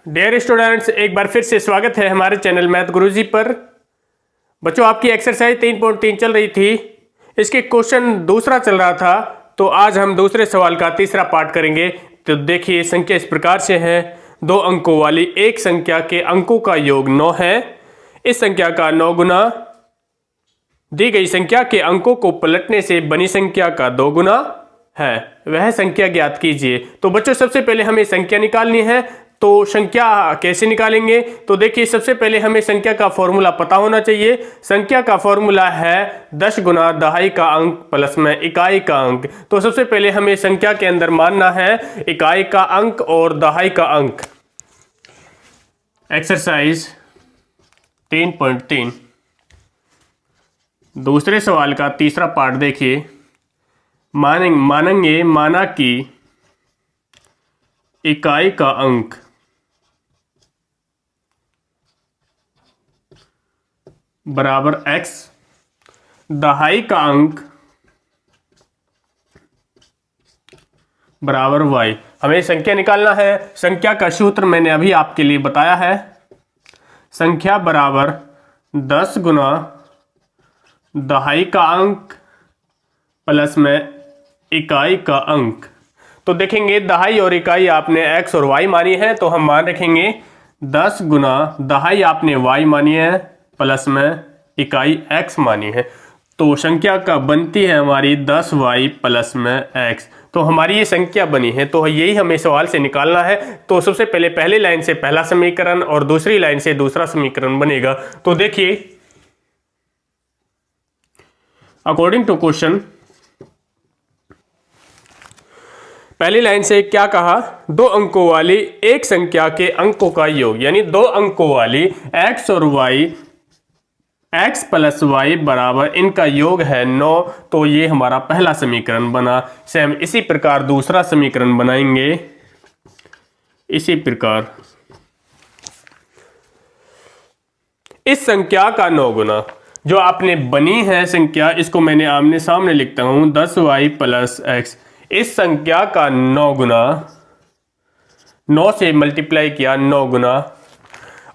Dear students, एक बार फिर से स्वागत है हमारे चैनल मैथ गुरुजी पर। बच्चों, आपकी एक्सरसाइज 3.3 चल रही थी, इसके क्वेश्चन दूसरा चल रहा था, तो आज हम दूसरे सवाल का तीसरा पार्ट करेंगे। तो देखिए, संख्या इस प्रकार से है। 2 अंकों वाली एक संख्या के अंकों का योग 9 है। इस संख्या का 9 गुना दी गई संख्या के अंकों को पलटने से बनी संख्या का 2 गुना है, वह संख्या ज्ञात कीजिए। तो बच्चों, सबसे पहले हमें संख्या निकालनी है। तो संख्या कैसे निकालेंगे? तो देखिए, सबसे पहले हमें संख्या का फॉर्मूला पता होना चाहिए। संख्या का फॉर्मूला है 10 गुना दहाई का अंक प्लस में इकाई का अंक। तो सबसे पहले हमें संख्या के अंदर मानना है इकाई का अंक और दहाई का अंक। एक्सरसाइज 3.3 दूसरे सवाल का तीसरा पार्ट देखिए। माना कि इकाई का अंक बराबर x, दहाई का अंक बराबर y। हमें संख्या निकालना है। संख्या का सूत्र मैंने अभी आपके लिए बताया है। संख्या बराबर 10 गुना दहाई का अंक प्लस में इकाई का अंक। तो देखेंगे, दहाई और इकाई आपने x और y मानी है, तो हम मान रखेंगे 10 गुना दहाई आपने y मानी है प्लस में इकाई x मानी है। तो संख्या का बनती है हमारी 10y प्लस में x। तो हमारी ये संख्या बनी है, तो यही हमें सवाल से निकालना है। तो सबसे पहले पहली लाइन से पहला समीकरण और दूसरी लाइन से दूसरा समीकरण बनेगा। तो देखिए, अकॉर्डिंग टू क्वेश्चन, पहली लाइन से क्या कहा? 2 अंकों वाली एक संख्या के अंकों का योग, यानी 2 अंकों वाली x और y, x प्लस y बराबर इनका योग है 9। तो ये हमारा पहला समीकरण बना। सेम इसी प्रकार दूसरा समीकरण बनाएंगे। इसी प्रकार इस संख्या का 9 गुना जो आपने बनी है संख्या, इसको मैंने आमने सामने लिखता हूं 10y प्लस x। इस संख्या का 9 गुना, 9 से मल्टीप्लाई किया 9 गुना।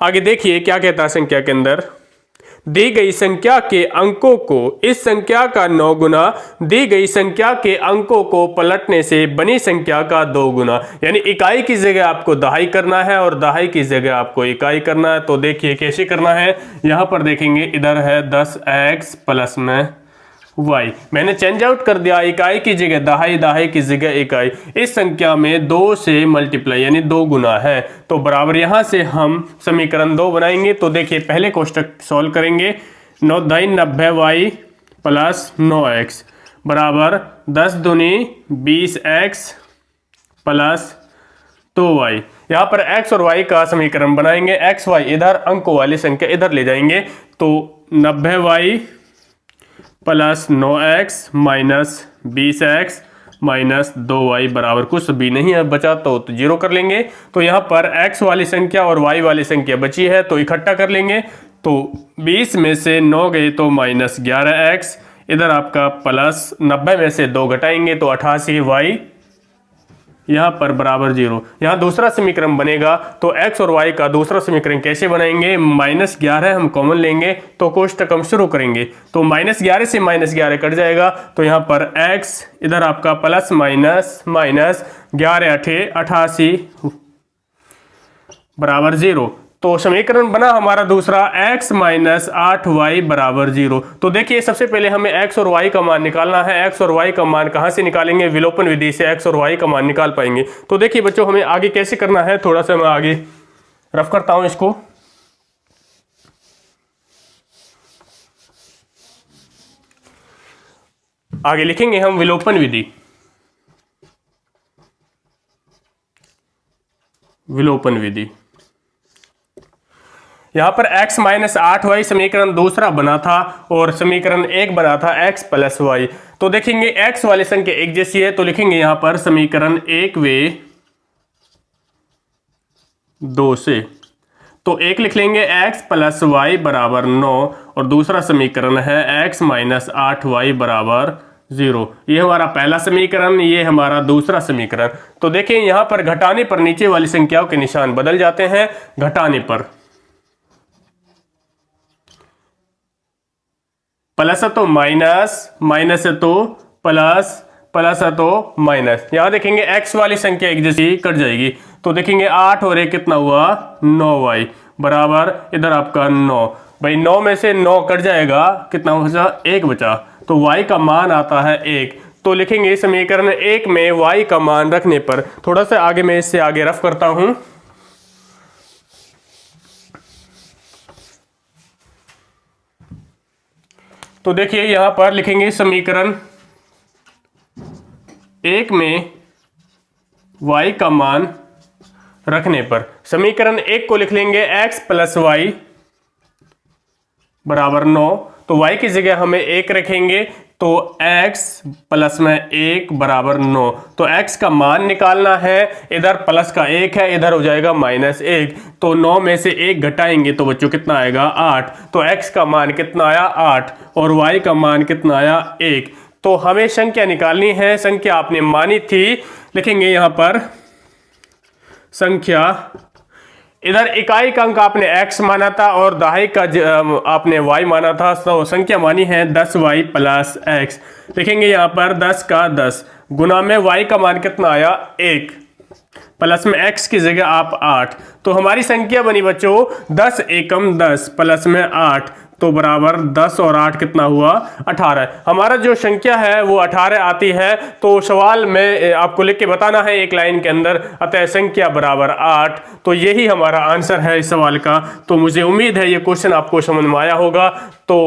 आगे देखिए क्या कहता है संख्या के अंदर, दी गई संख्या के अंकों को, इस संख्या का 9 गुना दी गई संख्या के अंकों को पलटने से बनी संख्या का 2 गुना। यानी इकाई की जगह आपको दहाई करना है और दहाई की जगह आपको इकाई करना है। तो देखिए कैसे करना है। यहां पर देखेंगे, इधर है 10x प्लस में y, मैंने चेंज आउट कर दिया। इकाई की जगह दहाई, दहाई की जगह इकाई। इस संख्या में 2 से मल्टीप्लाई यानी 2 गुना है, तो बराबर यहां से हम समीकरण 2 बनाएंगे। तो देखिए, पहले कोष्टक सॉल्व करेंगे। 9 दाई 90y प्लस 9x बराबर 10 दूनी 20x प्लस 2y। यहाँ पर x और y का समीकरण बनाएंगे। x y इधर, अंकों वाली संख्या इधर ले जाएंगे। तो 90y plus 9x minus 20x minus 2y बराबर कुछ भी नहीं है बचा, तो जीरो कर लेंगे। तो यहाँ पर x वाली संख्या और y वाली संख्या बची है, तो इकट्ठा कर लेंगे। तो 20 में से 9 गए तो माइनस 11x, इधर आपका प्लस 90 में से 2 घटाएंगे तो 88y, यहाँ पर बराबर 0। यहाँ दूसरा समीकरण बनेगा। तो x और y का दूसरा समीकरण कैसे बनाएंगे? -11 हम कॉमन लेंगे तो कोष्टक हम शुरू करेंगे। तो -11 से -11 कट जाएगा, तो यहाँ पर x, इधर आपका प्लस माइनस माइनस 11 8 88 बराबर 0। तो समीकरण बना हमारा दूसरा x माइनस 8y बराबर 0। तो देखिए, सबसे पहले हमें x और y का मान निकालना है। x और y का मान कहाँ से निकालेंगे? विलोपन विधि से x और y का मान निकाल पाएंगे। तो देखिए बच्चों, हमें आगे कैसे करना है, थोड़ा सा मैं आगे रफ करता हूं इसको। आगे लिखेंगे हम विलोपन विधि। विलोपन विधि यहाँ पर x माइनस 8y समीकरण दूसरा बना था और समीकरण 1 बना था x प्लस y। तो देखेंगे x वाली संख्या एक जैसी है, तो लिखेंगे यहाँ पर समीकरण 1 वे 2 से। तो एक लिख लेंगे x प्लस y बराबर 9 और दूसरा समीकरण है x माइनस 8y बराबर 0। ये हमारा पहला समीकरण, ये हमारा दूसरा समीकरण। तो देखिए यहां पर घटाने पर नीचे वाली संख्याओं के निशान बदल जाते हैं। घटाने पर प्लस है तो माइनस, माइनस है तो प्लस, प्लस है तो माइनस। यहां देखेंगे x वाली संख्या एक जैसी कट जाएगी, तो देखेंगे 8 और 1 कितना हुआ 9y बराबर इधर आपका 9। भाई 9 में से 9 कट जाएगा, कितना बचा 1 बचा, तो y का मान आता है 1। तो लिखेंगे समीकरण 1 में y का मान रखने पर, थोड़ा सा आगे मैं इससे आगे रफ करता हूं। तो देखिए यहां पर लिखेंगे समीकरण 1 में y का मान रखने पर, समीकरण 1 को लिख लेंगे x प्लस वाई बराबर 9। तो y की जगह हमें 1 रखेंगे, तो x प्लस में 1 बराबर 9। तो x का मान निकालना है, इधर प्लस का 1 है, इधर हो जाएगा माइनस 1। तो 9 में से 1 घटाएंगे तो बच्चों कितना आएगा 8। तो x का मान कितना आया 8 और y का मान कितना आया 1। तो हमें संख्या निकालनी है, संख्या आपने मानी थी, लिखेंगे यहां पर संख्या, इधर इकाई का अंक आपने x माना था और दहाई का आपने y माना था। तो संख्या मानी है 10y प्लस x। लिखेंगे यहाँ पर 10 का 10 गुना में y का मान कितना आया 1 प्लस में x की जगह आप 8। तो हमारी संख्या बनी बच्चों 10 एकम 10 प्लस में 8, तो बराबर 10 और 8 कितना हुआ 18। हमारा जो संख्या है वो 18 आती है। तो सवाल में आपको लिख के बताना है एक लाइन के अंदर, अतः संख्या बराबर 8। तो यही हमारा आंसर है इस सवाल का। तो मुझे उम्मीद है ये क्वेश्चन आपको समझ में आया होगा। तो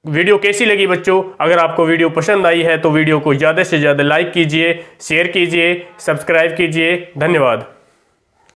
वीडियो कैसी लगी बच्चों? अगर आपको वीडियो पसंद आई है तो वीडियो को ज़्यादा से ज़्यादा लाइक कीजिए, शेयर कीजिए, सब्सक्राइब कीजिए। धन्यवाद।